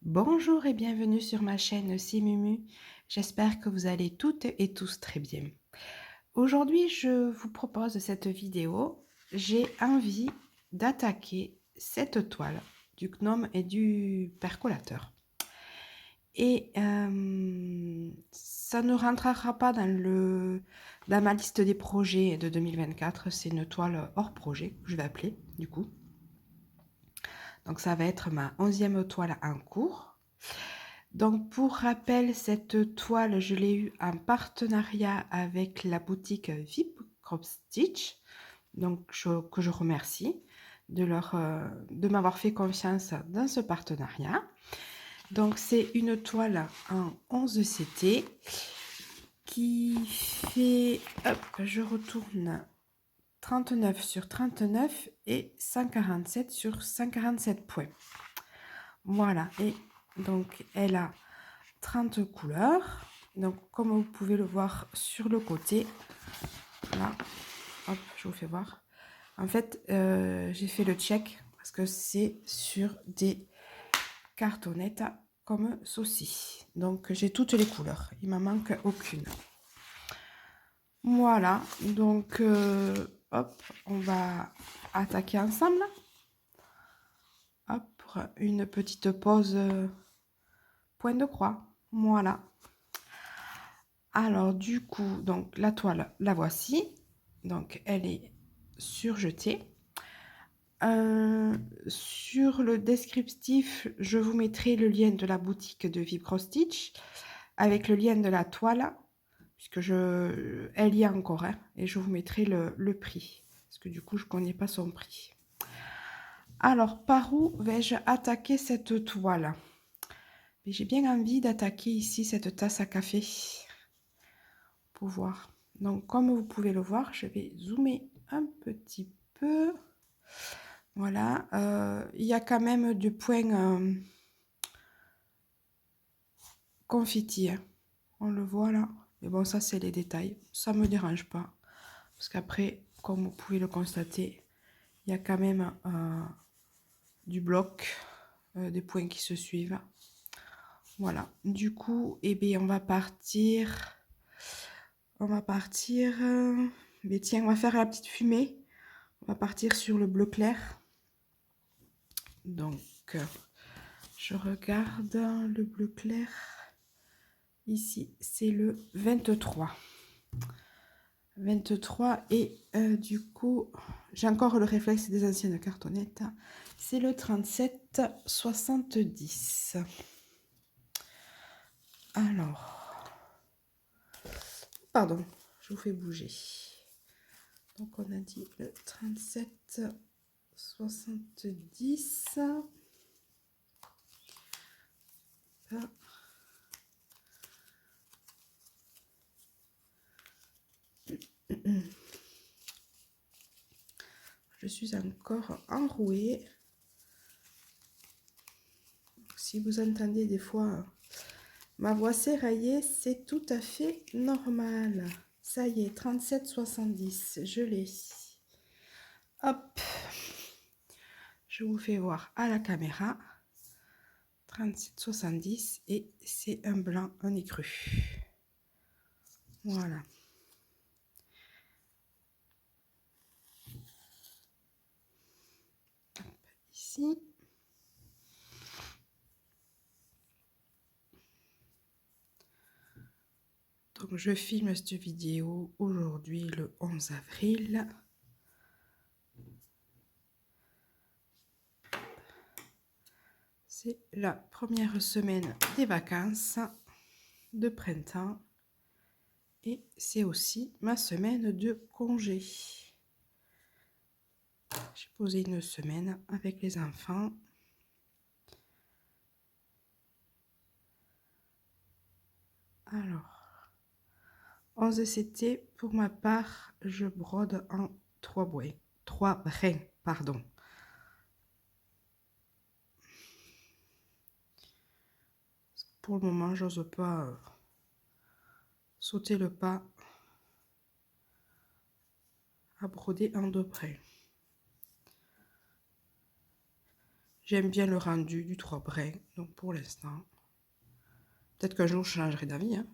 Bonjour et bienvenue sur ma chaîne C'est Mumu. J'espère que vous allez toutes et tous très bien. Aujourd'hui, je vous propose cette vidéo. J'ai envie d'attaquer cette toile du gnome et du percolateur. Et ça ne rentrera pas dans ma liste des projets de 2024. C'est une toile hors projet, que je vais appeler du coup. Donc ça va être ma 11e toile en cours. Donc pour rappel, cette toile, je l'ai eue en partenariat avec la boutique VIP Crop Stitch, donc que je remercie de m'avoir fait confiance dans ce partenariat. Donc c'est une toile en 11 CT qui fait, hop, je retourne 39 sur 39 et 147 sur 147 points. Voilà, et donc elle a 30 couleurs. Donc comme vous pouvez le voir sur le côté, là, hop, je vous fais voir. En fait, j'ai fait le check parce que c'est sur des cartonnettes comme ceci. Donc j'ai toutes les couleurs, il m'en manque aucune. Voilà, donc hop, on va attaquer ensemble. Hop, une petite pause point de croix. Voilà. Alors du coup, donc la toile, la voici. Donc elle est surjetée. Sur le descriptif, je vous mettrai le lien de la boutique de Vibro Stitch avec le lien de la toile, puisque elle y est encore, hein, et je vous mettrai le prix, parce que du coup, je ne connais pas son prix. Alors, par où vais-je attaquer cette toile? J'ai bien envie d'attaquer ici cette tasse à café pour voir. Donc, comme vous pouvez le voir, je vais zoomer un petit peu. Voilà, il y a quand même du point confetti, hein. On le voit là. Mais bon, ça, c'est les détails. Ça ne me dérange pas. Parce qu'après, comme vous pouvez le constater, il y a quand même du bloc, des points qui se suivent. Voilà. Du coup, eh bien, on va partir. Mais tiens, on va faire la petite fumée. On va partir sur le bleu clair. Donc, je regarde le bleu clair. Ici, c'est le 23. 23 et du coup, j'ai encore le réflexe des anciennes cartonnettes. C'est le 37,70. Alors, pardon, je vous fais bouger. Donc, on a dit le 37,70. Je suis encore enrouée. Si vous entendez des fois ma voix s'érailler, c'est tout à fait normal. Ça y est, 37,70, je l'ai. Hop, je vous fais voir à la caméra. 37,70 et c'est un blanc, un écru. Voilà. Hop, ici. Donc je filme cette vidéo aujourd'hui le 11 avril. C'est la première semaine des vacances de printemps et c'est aussi ma semaine de congé. J'ai posé une semaine avec les enfants. Alors, 11 CT, pour ma part, je brode en 3 brins, pardon. Pour le moment, j'ose pas sauter le pas à broder en 2 brins. J'aime bien le rendu du 3 brins, donc pour l'instant. Peut-être qu'un jour je changerai d'avis, hein.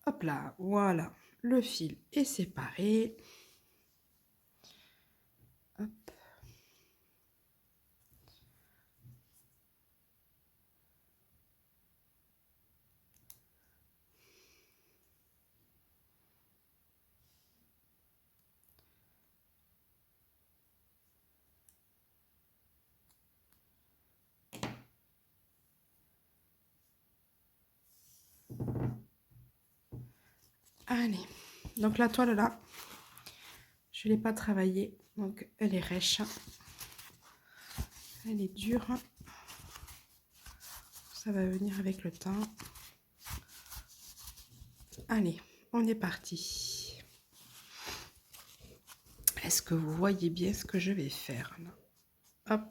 Hop là, voilà. Le fil est séparé. Hop. Allez, donc la toile là, je ne l'ai pas travaillée, donc elle est rêche. Elle est dure. Ça va venir avec le temps. Allez, on est parti. Est-ce que vous voyez bien ce que je vais faire là? Hop.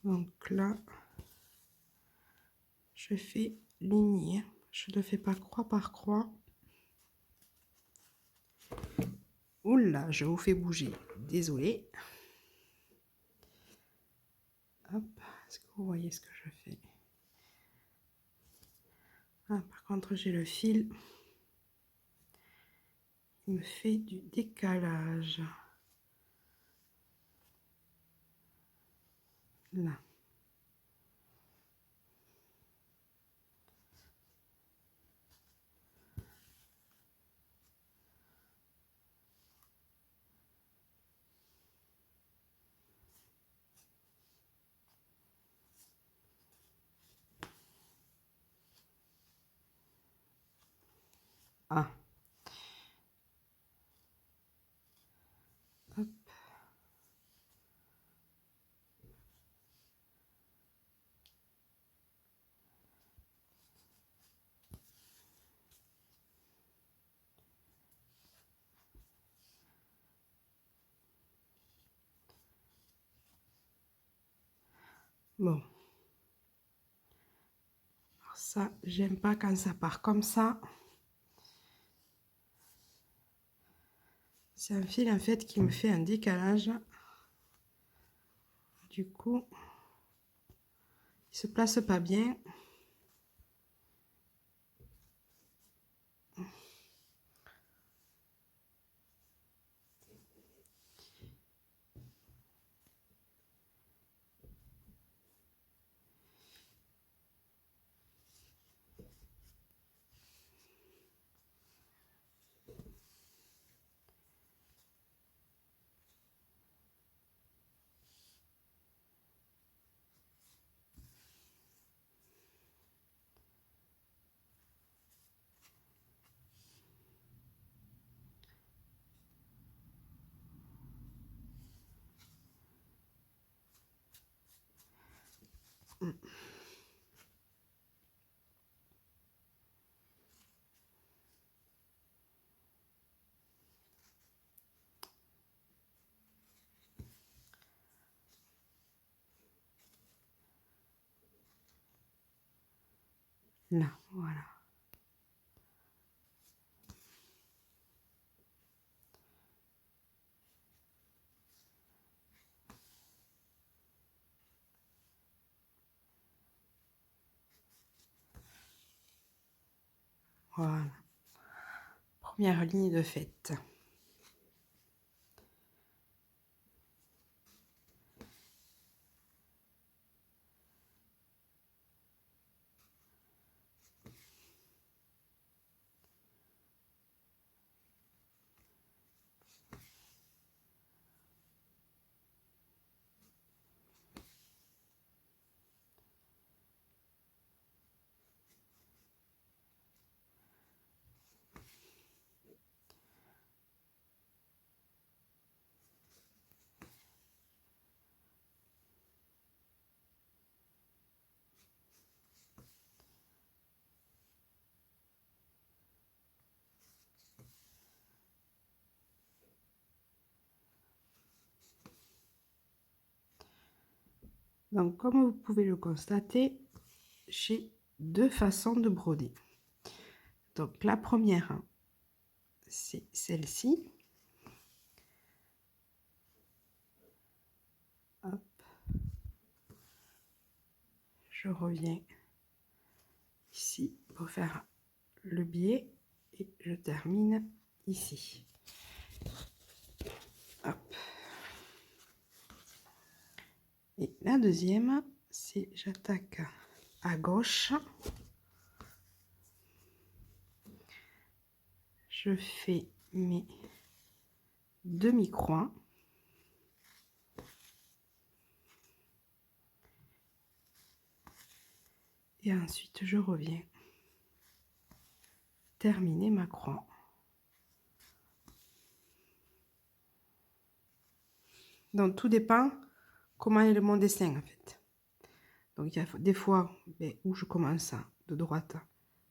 Donc là, je fais lignée. Je ne fais pas croix par croix. Oula, je vous fais bouger. Désolée. Hop, est-ce que vous voyez ce que je fais? Ah, par contre, j'ai le fil. Il me fait du décalage. Là. Ah. Hop. Bon. Alors ça, j'aime pas quand ça part comme ça. C'est un fil en fait qui me fait un décalage. Du coup, il se place pas bien. Là, voilà. Voilà. Première ligne de faite. Donc, comme vous pouvez le constater, j'ai deux façons de broder. Donc, la première, c'est celle-ci. Hop. Je reviens ici pour faire le biais et je termine ici. Hop. Et la deuxième, c'est j'attaque à gauche. Je fais mes demi-croix. Et ensuite, je reviens terminer ma croix. Donc, tout dépend comment est mon dessin, en fait. Donc, il y a des fois où je commence de droite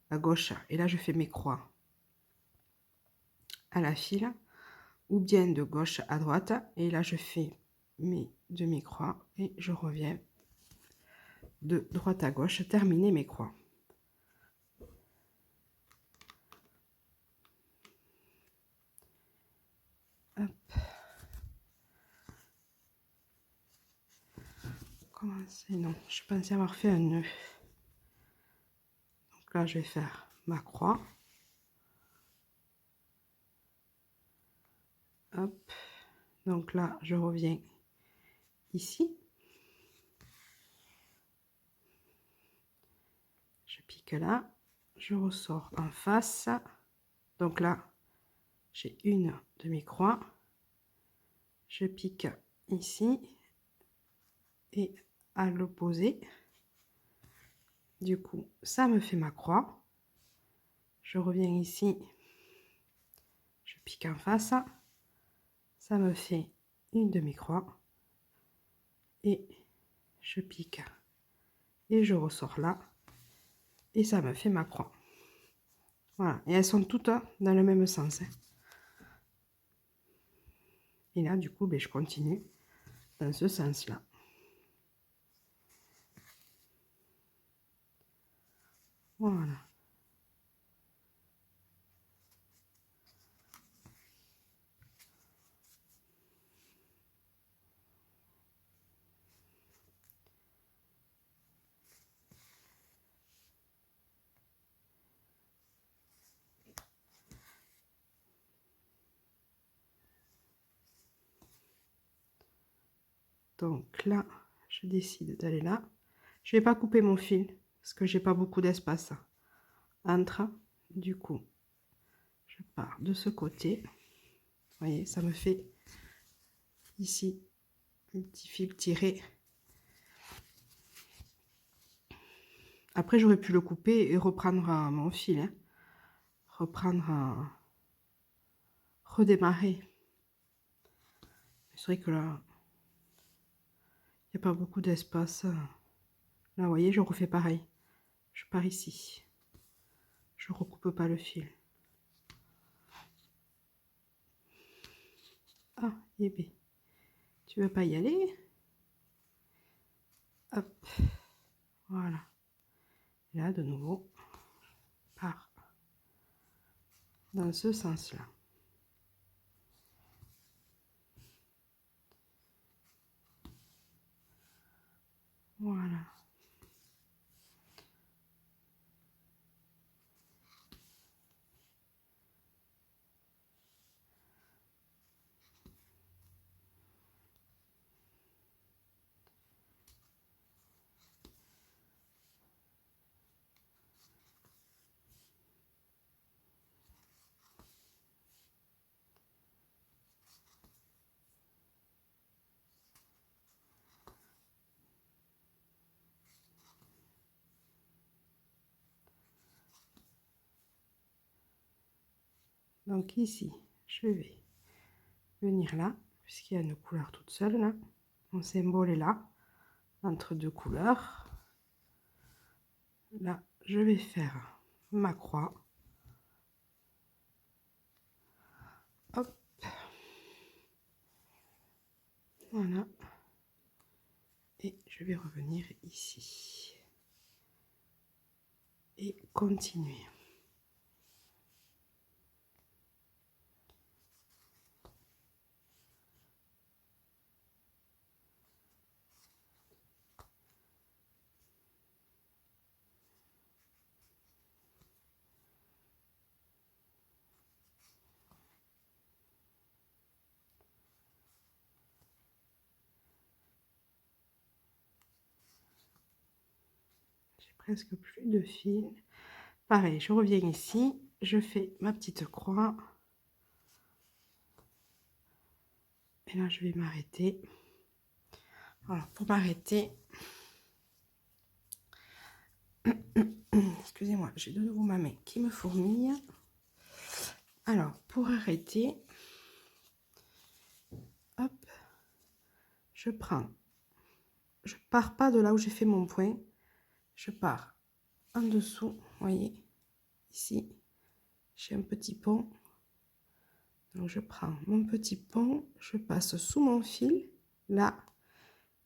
à gauche. Et là, je fais mes croix à la file. Ou bien de gauche à droite. Et là, je fais mes demi-croix. Et je reviens de droite à gauche, terminer mes croix. Hop. Commencer, non, je pensais avoir fait un nœud. Donc là, je vais faire ma croix. Hop. Donc là, je reviens ici. Je pique là. Je ressors en face. Donc là, j'ai une demi-croix. Je pique ici. Et à l'opposé. Du coup, ça me fait ma croix. Je reviens ici. Je pique en face. Ça me fait une demi-croix. Et je pique. Et je ressors là. Et ça me fait ma croix. Voilà. Et elles sont toutes dans le même sens. Et là, du coup, je continue dans ce sens-là. Voilà. Donc là, je décide d'aller là. Je vais pas couper mon fil parce que j'ai pas beaucoup d'espace entre. Du coup, je pars de ce côté. Vous voyez, ça me fait ici un petit fil tiré. Après, j'aurais pu le couper et reprendre mon fil. Hein. Reprendre, redémarrer. C'est vrai que là, il n'y a pas beaucoup d'espace. Là, vous voyez, je refais pareil. Je pars ici. Je recoupe pas le fil. Ah, Yébé, tu veux pas y aller? Hop, voilà. Là, de nouveau, part dans ce sens-là. Voilà. Donc ici, je vais venir là, puisqu'il y a une couleur toute seule là. Mon symbole est là, entre deux couleurs. Là, je vais faire ma croix. Hop. Voilà. Et je vais revenir ici. Et continuer. Presque plus de fil. Pareil, je reviens ici, je fais ma petite croix. Et là, je vais m'arrêter. Voilà, pour m'arrêter, excusez-moi, j'ai de nouveau ma main qui me fourmille. Alors, pour arrêter, hop, je pars pas de là où j'ai fait mon point, je pars en dessous, vous voyez, ici, j'ai un petit pont. Donc, je prends mon petit pont, je passe sous mon fil, là,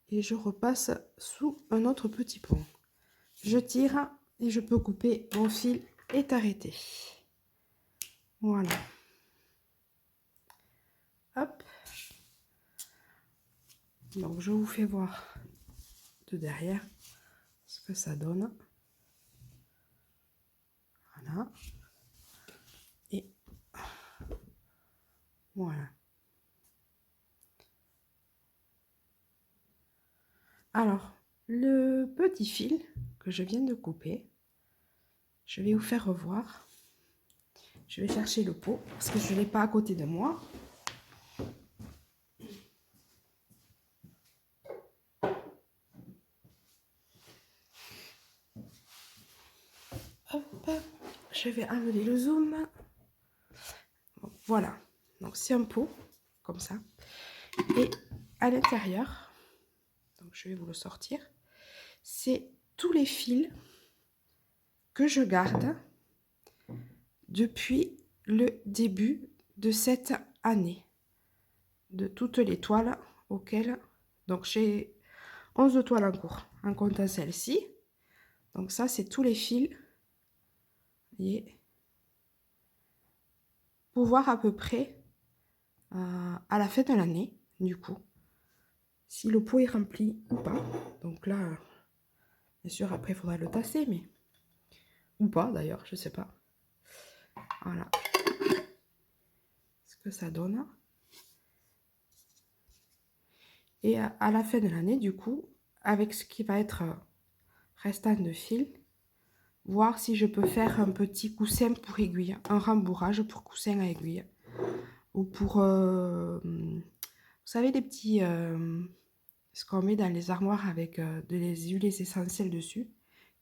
et je repasse sous un autre petit pont. Je tire et je peux couper, mon fil est arrêté. Voilà. Hop. Donc, je vous fais voir de derrière ce que ça donne. Voilà. Et voilà. Alors, le petit fil que je viens de couper, je vais vous faire revoir. Je vais chercher le pot parce que je ne l'ai pas à côté de moi. Hop, je vais enlever le zoom. Bon, voilà, donc c'est un pot comme ça. Et à l'intérieur, donc je vais vous le sortir, c'est tous les fils que je garde depuis le début de cette année, de toutes les toiles auxquelles, donc j'ai 11 toiles en cours en comptant celle-ci. Donc ça, c'est tous les fils, vous voyez, pour voir à peu près à la fin de l'année, du coup, si le pot est rempli ou pas. Donc là, bien sûr, après, il faudra le tasser, mais ou pas d'ailleurs, je sais pas. Voilà ce que ça donne. Et à la fin de l'année, du coup, avec ce qui va être restant de fil, voir si je peux faire un petit coussin pour aiguille, un rembourrage pour coussin à aiguille. Ou pour, vous savez, les petits, ce qu'on met dans les armoires avec des huiles essentielles dessus.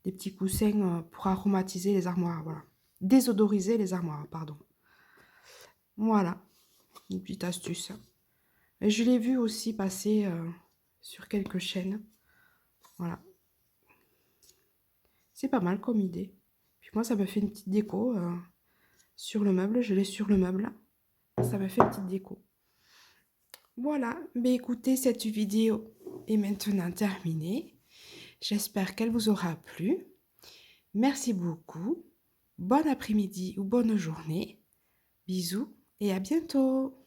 Des petits coussins pour aromatiser les armoires, voilà. Désodoriser les armoires, pardon. Voilà, une petite astuce. Et je l'ai vu aussi passer sur quelques chaînes. Voilà. C'est pas mal comme idée. Puis moi, ça me fait une petite déco sur le meuble. Je l'ai sur le meuble. Ça me fait une petite déco. Voilà. Mais écoutez, cette vidéo est maintenant terminée. J'espère qu'elle vous aura plu. Merci beaucoup. Bon après-midi ou bonne journée. Bisous et à bientôt.